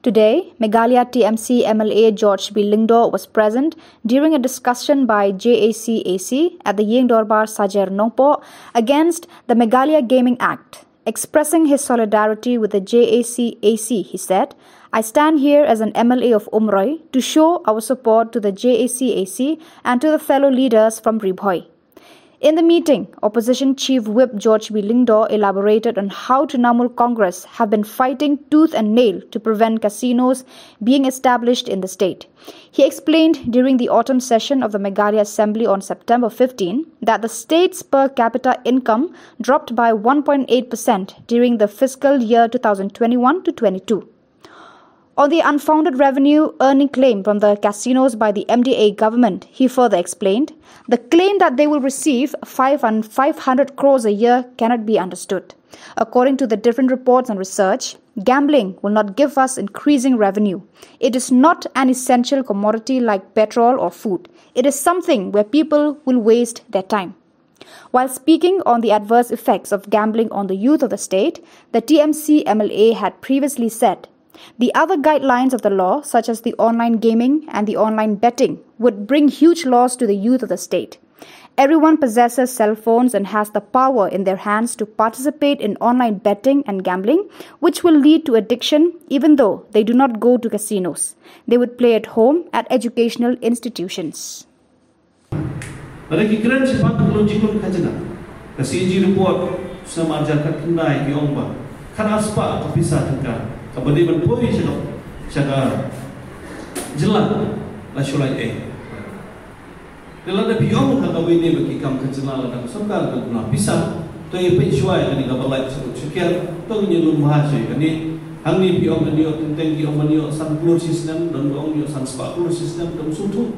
Today, Meghalaya TMC MLA George B. Lingdo was present during a discussion by JAC-AC at the Yeng Dorbar Sajer Nongpo against the Meghalaya Gaming Act. Expressing his solidarity with the JAC-AC, he said, "I stand here as an MLA of Umroi to show our support to the JAC-AC and to the fellow leaders from Ribhoi." In the meeting, Opposition Chief Whip George B. Lingdo elaborated on how Trinamool Congress have been fighting tooth and nail to prevent casinos being established in the state. He explained during the autumn session of the Meghalaya Assembly on September 15 that the state's per capita income dropped by 1.8% during the fiscal year 2021 to 22. On the unfounded revenue earning claim from the casinos by the MDA government, he further explained, the claim that they will receive 500 crores a year cannot be understood. According to the different reports and research, gambling will not give us increasing revenue. It is not an essential commodity like petrol or food. It is something where people will waste their time. While speaking on the adverse effects of gambling on the youth of the state, the TMC MLA had previously said, the other guidelines of the law, such as the online gaming and the online betting, would bring huge loss to the youth of the state. Everyone possesses cell phones and has the power in their hands to participate in online betting and gambling, which will lead to addiction even though they do not go to casinos. They would play at home at educational institutions. Kabadi berpoi cakap jelas la Shillong Dalam ada pion kata ini bagi kam kejelas dan sokal guna pisah. Tu yang pencuai ini kabalai sekian. Tu yang belum bahasa ini. Hangi pion ini tentang pion ini san puluh sistem dan pion ini san 40 sistem dan suatu.